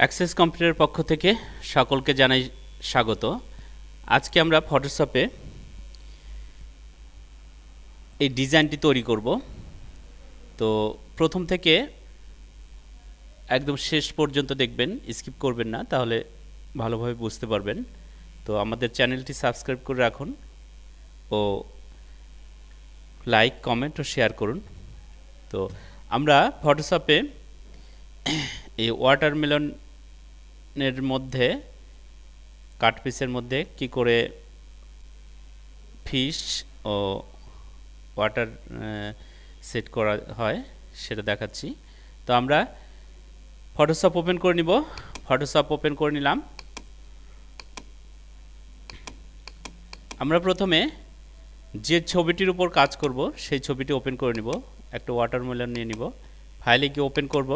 Access কম্পিউটারের পক্ষ থেকে সকলকে জানাই স্বাগত। আজকে আমরা ফটোশপে এই ডিজাইনটি তৈরি করব। তো প্রথম থেকে একদম শেষ পর্যন্ত দেখবেন, স্কিপ করবেন না, তাহলে ভালোভাবে বুঝতে পারবেন। তো আমাদের চ্যানেলটি সাবস্ক্রাইব করে রাখুন ও লাইক, কমেন্ট ও শেয়ার করুন। তো আমরা ফটোশপে এই ওয়াটারমেলনের মধ্যে কাট পিসের মধ্যে কি করে ফিশ ও ওয়াটার সেট করা হয় সেটা দেখাচ্ছি। তো আমরা ফটোশপ ওপেন করে নিব। ফটোশপ ওপেন করে নিলাম। আমরা প্রথমে যে ছবিটির উপর কাজ করব সেই ছবিটি ওপেন করে নিব। একটা ওয়াটারমেলন নিয়ে নিব, ফাইলে গিয়ে ওপেন করব।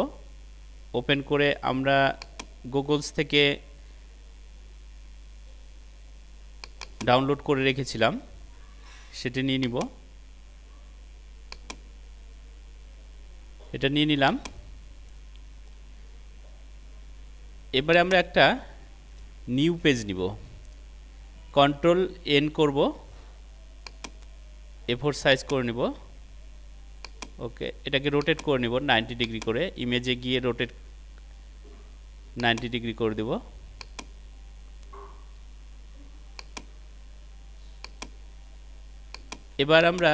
ওপেন করে আমরা গুগলস থেকে ডাউনলোড করে রেখেছিলাম, সেটা নিয়ে নিব। এটা নিয়ে নিলাম। এবারে আমরা একটা নিউ পেজ নিব, কন্ট্রোল এন করব, A4 সাইজ করে নিব। ওকে, এটাকে রোটেট করে নিব 90 ডিগ্রি করে। ইমেজে গিয়ে রোটেট 90 ডিগ্রি করে দেব। এবার আমরা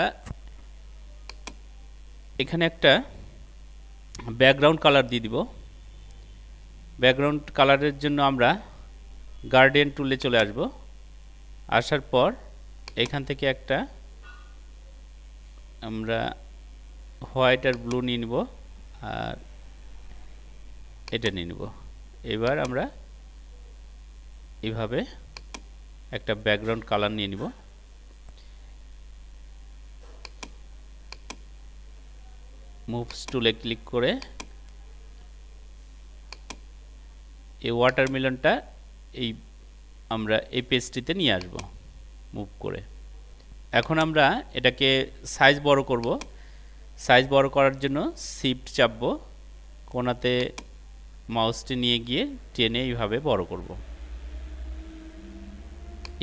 এখানে একটা ব্যাকগ্রাউন্ড কালার দিয়ে দিব। ব্যাকগ্রাউন্ড কালারের জন্য আমরা গার্ডিয়ান টুলে চলে আসব। আসার পর এখান থেকে একটা আমরা হোয়াইট আর ব্লু নিয়ে নিব, আর এটা নিয়ে নিব। এবার আমরা এইভাবে একটা ব্যাকগ্রাউন্ড কালার নিয়ে নিব। মুভস টুলে ক্লিক করে এই ওয়াটারমেলনটা আমরা এই পেজটিতে নিয়ে আসব মুভ করে। এখন আমরা এটাকে সাইজ বড় করব। সাইজ বড় করার জন্য শিফট চাপবো, কোণাতে মাউসটি নিয়ে গিয়ে টেনে এইভাবে বড় করব।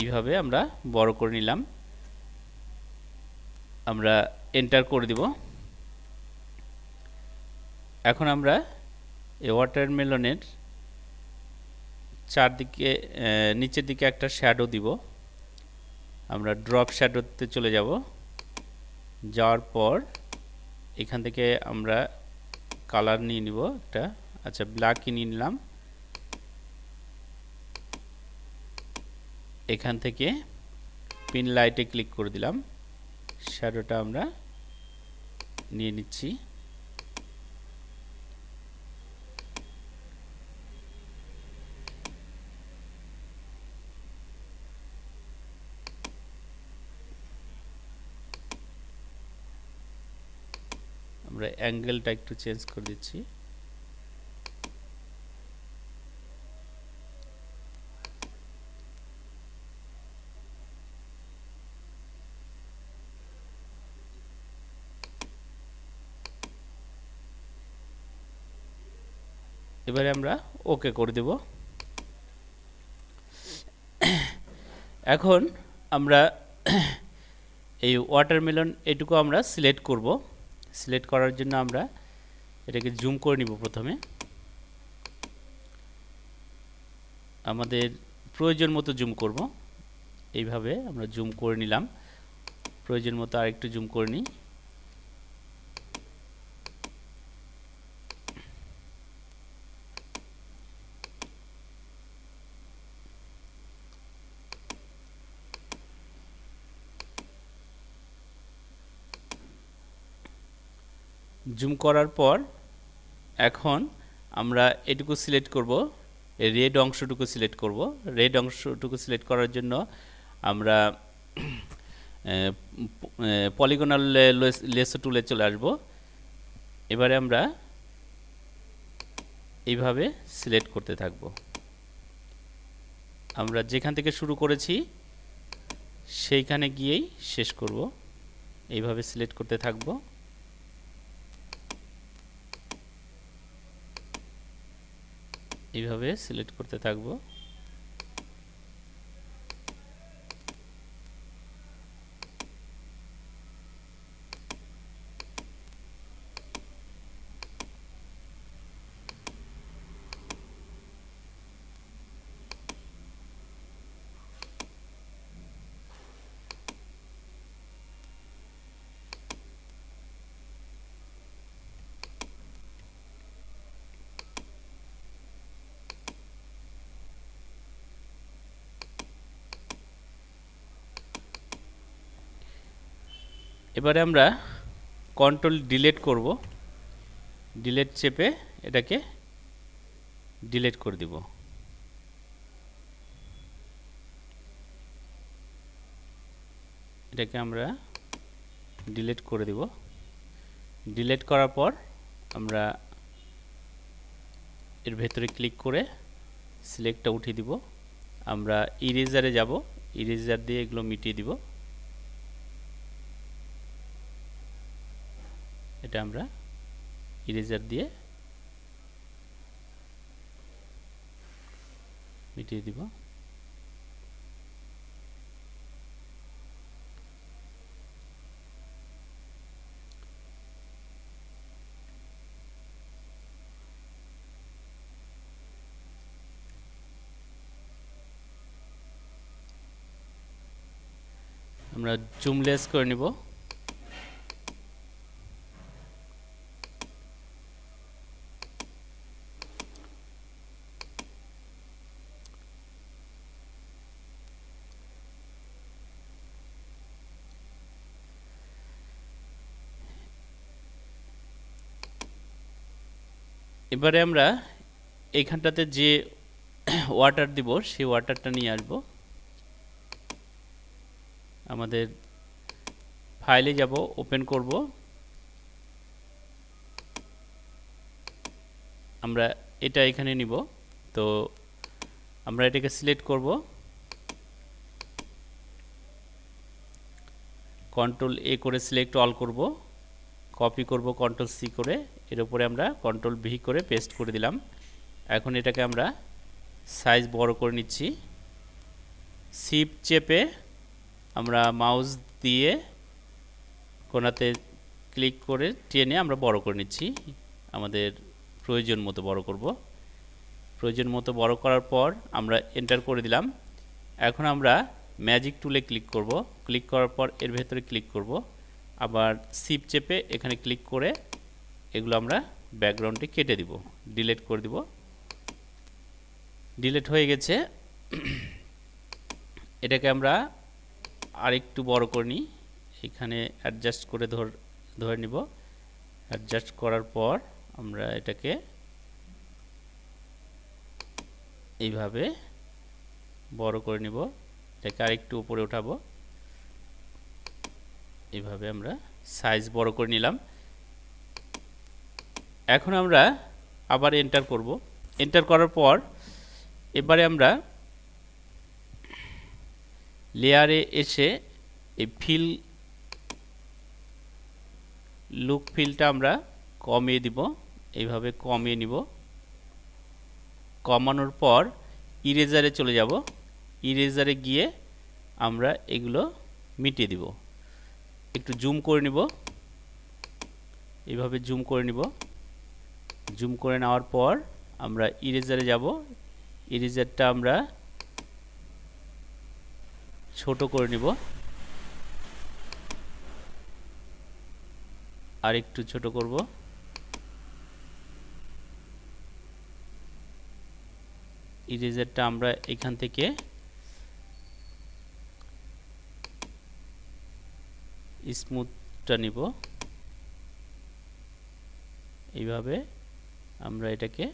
এইভাবে আমরা বড় করে নিলাম। আমরা এন্টার করে দিব। এখন আমরা এই ওয়াটারমেলনের চারদিকে নিচের দিকে একটা শ্যাডো দিব। আমরা ড্রপ শ্যাডোতে চলে যাব। যাওয়ার পর এখান থেকে আমরা কালার নিয়ে নিব একটা, আচ্ছা ব্ল্যাকই নিয়ে নিলাম। এখান থেকে পিন লাইটে ক্লিক করে দিলাম। শ্যাডোটা আমরা নিয়ে নিচ্ছি। আমরা অ্যাঙ্গেলটা একটু চেঞ্জ করে দিচ্ছি। এবারে আমরা ওকে করে দেব। এখন আমরা এই ওয়াটারমেলন এটুকু আমরা সিলেক্ট করব। সিলেক্ট করার জন্য আমরা এটাকে জুম করে নিব। প্রথমে আমাদের প্রয়োজন মতো জুম করব। এইভাবে আমরা জুম করে নিলাম। প্রয়োজন মতো আরেকটু জুম করে নিই। জুম করার পর এখন আমরা এটুকু সিলেক্ট করব, এই রেড অংশটুকু সিলেক্ট করব। রেড অংশটুকু সিলেক্ট করার জন্য আমরা পলিগনাল লেসো টুলে চলে আসব। এবারে আমরা এইভাবে সিলেক্ট করতে থাকব। আমরা যেখান থেকে শুরু করেছি সেইখানে গিয়েই শেষ করব। এইভাবে সিলেক্ট করতে থাকব। এইভাবে সিলেক্ট করতে থাকবো। এবারে আমরা কন্ট্রোল ডিলিট করব, ডিলিট চেপে এটাকে ডিলিট করে দিব। এটাকে আমরা ডিলিট করে দিব। ডিলিট করার পর আমরা এর ভেতরে ক্লিক করে সিলেক্টটা উঠিয়ে দিব। আমরা ইরেজারে যাব, ইরেজার দিয়ে এগুলো মিটিয়ে দিব। এটা আমরা ইরেজার দিয়ে মিটিয়ে দিব। আমরা জুমলেস করে নিব। এবারে আমরা এইখানটাতে যে ওয়াটার দিব সেই ওয়াটারটা নিয়ে আসব। আমাদের ফাইলে যাব, ওপেন করব। আমরা এটা এখানে নিব। তো আমরা এটাকে সিলেক্ট করব, কন্ট্রোল এ করে সিলেক্ট অল করব, কপি করব কন্ট্রোল সি করে, এর উপরে আমরা কন্ট্রোল ভি করে পেস্ট করে দিলাম। এখন এটাকে আমরা সাইজ বড় করে নিচ্ছি। শিফট চেপে আমরা মাউস দিয়ে কোণাতে ক্লিক করে টেনে আমরা বড় করে নিচ্ছি। আমাদের প্রয়োজন মতো বড় করব। প্রয়োজন মতো বড় করার পর আমরা এন্টার করে দিলাম। এখন আমরা ম্যাজিক টুলে ক্লিক করব। ক্লিক করার পর এর ভেতরে ক্লিক করব, আবার শিফট চেপে এখানে ক্লিক করে এগুলো আমরা ব্যাকগ্রাউন্ডে কেটে দিব, ডিলিট করে দিব। ডিলিট হয়ে গেছে। এটাকে আমরা আরেকটু বড় করে নিই। এখানে অ্যাডজাস্ট করে ধরে নিব। অ্যাডজাস্ট করার পর আমরা এটাকে এইভাবে বড় করে নিব। এটাকে আরেকটু উপরে উঠাবো। এইভাবে আমরা সাইজ বড় করে নিলাম। এখন আমরা আবার এন্টার করব। এন্টার করার পর এবারে আমরা লেয়ারে এসে এই লুক ফিলটা আমরা কমিয়ে দিব। এইভাবে কমিয়ে নিব। কমানোর পর ইরেজারে চলে যাব। ইরেজারে গিয়ে আমরা এগুলো মিটিয়ে দিব। একটু জুম করে নিব। এইভাবে জুম করে নিব। জুম করে নেওয়ার পর আমরা ইরেজারে যাব। ইরেজারটা আমরা ছোট করে নিব, আর একটু ছোট করব। ইরেজারটা আমরা এখান থেকে স্মুথটা নিব। এইভাবে আমরা এটাকে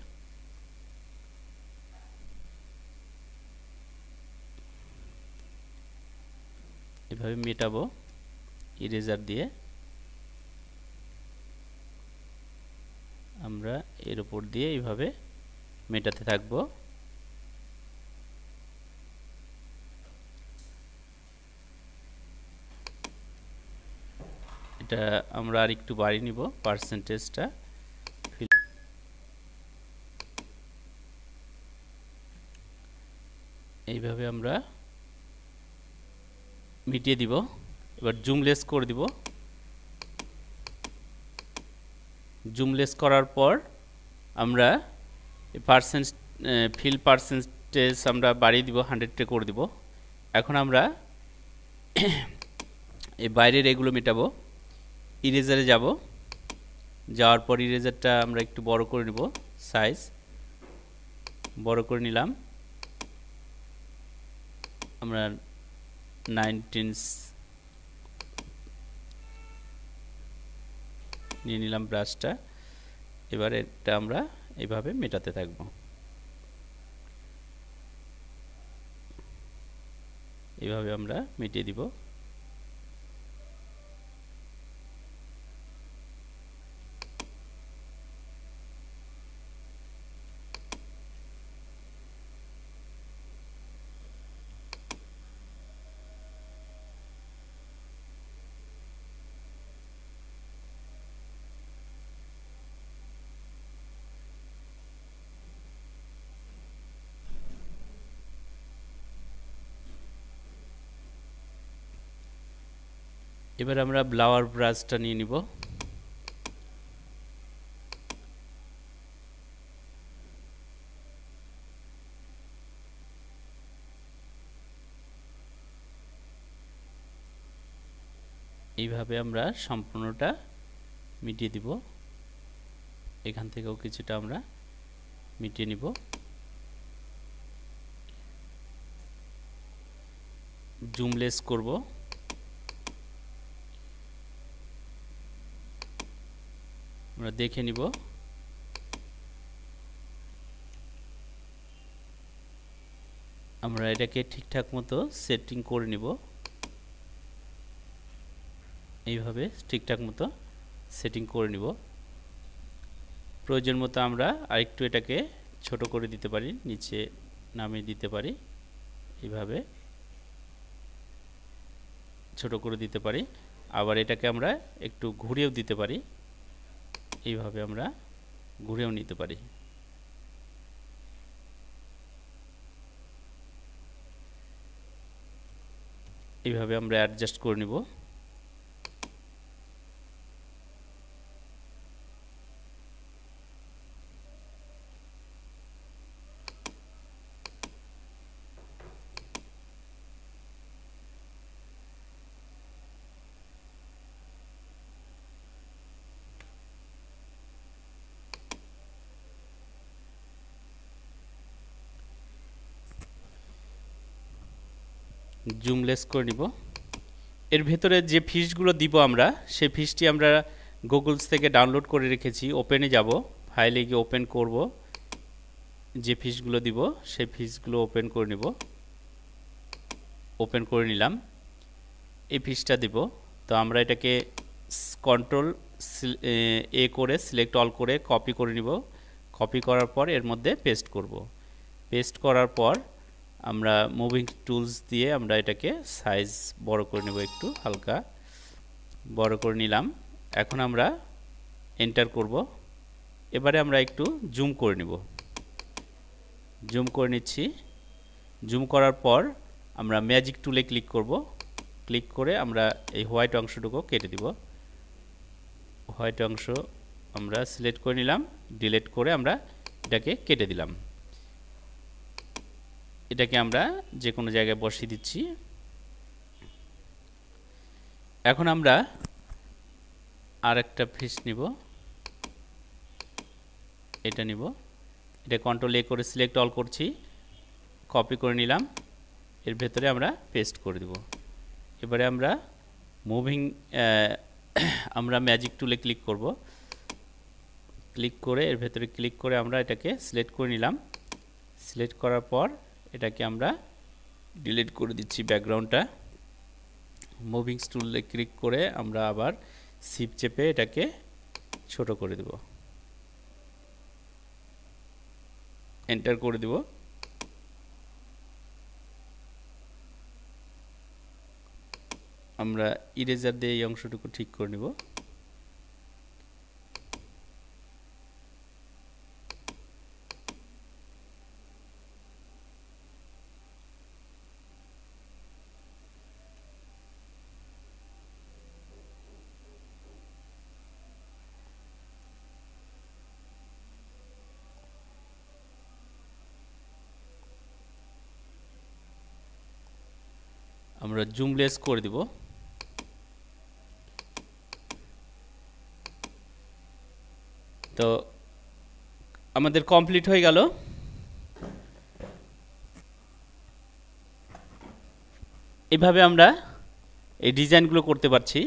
এভাবে মেটাবো ইরেজার দিয়ে। আমরা এর উপর দিয়ে এইভাবে মেটাতে থাকব। এটা আমরা আর একটু বাড়িয়ে নিব পার্সেন্টেজটা। এইভাবে আমরা মিটিয়ে দিব। এবার জুমলেস করে দিব। জুমলেস করার পর আমরা পার্সেন্ট ফিল পার্সেন্টেজ আমরা বাড়িয়ে দিব, 100 করে দিব। এখন আমরা এই বাইরের এগুলো মেটাবো। ইরেজারে যাব, যাওয়ার পর ইরেজারটা আমরা একটু বড় করে নেব, সাইজ বড় করে নিলাম। আমরা 19 নিয়ে নিলাম ব্রাশটা। এবার এটা আমরা এইভাবে মেটাতে থাকবো। এইভাবে আমরা মিটিয়ে দিব। এবার আমরা ব্লাওয়ার ব্রাশটা নিয়ে নিব। এইভাবে আমরা সম্পূর্ণটা মিটিয়ে দিব। এখান থেকেও কিছুটা আমরা মিটিয়ে নিব। জুমলেস করব। আমরা দেখে নিব। আমরা এটাকে ঠিকঠাক মতো সেটিং করে নিব। এইভাবে ঠিকঠাক মতো সেটিং করে নিব। প্রয়োজন মতো আমরা আরেকটু এটাকে ছোট করে দিতে পারি, নিচে নামিয়ে দিতে পারি, এইভাবে ছোট করে দিতে পারি। আবার এটাকে আমরা একটু ঘুরিয়েও দিতে পারি, এইভাবে আমরা ঘুরেও নিতে পারি। এইভাবে আমরা অ্যাডজাস্ট করে নিব। জুমলেস করে নিব। এর ভেতরে যে ফিশগুলো দিব আমরা, সেই ফিশটি আমরা গুগলস থেকে ডাউনলোড করে রেখেছি। ওপেনে যাব, ফাইলে গিয়ে ওপেন করব। যে ফিশগুলো দিব সেই ফিশগুলো ওপেন করে নিব। ওপেন করে নিলাম। এই ফিশটা দিব। তো আমরা এটাকে কন্ট্রোল এ করে সিলেক্ট অল করে কপি করে নিব। কপি করার পর এর মধ্যে পেস্ট করব। পেস্ট করার পর আমরা মুভিং টুলস দিয়ে আমরা এটাকে সাইজ বড় করে নেব, একটু হালকা বড় করে নিলাম। এখন আমরা এন্টার করব। এবারে আমরা একটু জুম করে নিব। জুম করে নিচ্ছি। জুম করার পর আমরা ম্যাজিক টুলে ক্লিক করব। ক্লিক করে আমরা এই হোয়াইট অংশটুকু কেটে দিব। হোয়াইট অংশ আমরা সিলেক্ট করে নিলাম, ডিলিট করে আমরা এটাকে কেটে দিলাম। এটাকে আমরা যে কোনো জায়গায় বসিয়ে দিচ্ছি। এখন আমরা আরেকটা ফিশ নিব, এটা নিব। এটা কন্ট্রোল এ করে সিলেক্ট অল করছি, কপি করে নিলাম। এর ভেতরে আমরা পেস্ট করে দেব। এবারে আমরা মুভিং আমরা ম্যাজিক টুলে ক্লিক করব। ক্লিক করে এর ভেতরে ক্লিক করে আমরা এটাকে সিলেক্ট করে নিলাম। সিলেক্ট করার পর এটাকে আমরা ডিলিট করে দিচ্ছি ব্যাকগ্রাউন্ডটা। মুভিং টুলে ক্লিক করে আমরা আবার শিফট চেপে এটাকে ছোট করে দেব, এন্টার করে দেব। আমরা ইরেজার দিয়ে এই অংশটুকু ঠিক করে নেব। আমরা জুমলেস করে দিব। তো আমাদের কমপ্লিট হয়ে গেল। এইভাবে আমরা এই ডিজাইনগুলো করতে পারছি।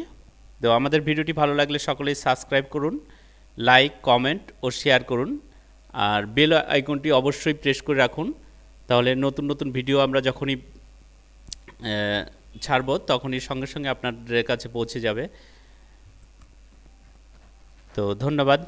তো আমাদের ভিডিওটি ভালো লাগলে সকলেই সাবস্ক্রাইব করুন, লাইক, কমেন্ট ও শেয়ার করুন, আর বেল আইকনটি অবশ্যই প্রেস করে রাখুন। তাহলে নতুন নতুন ভিডিও আমরা যখনই ছাড়ব তখনই সঙ্গে সঙ্গে আপনাদের কাছে পৌঁছে যাবে। তো ধন্যবাদ।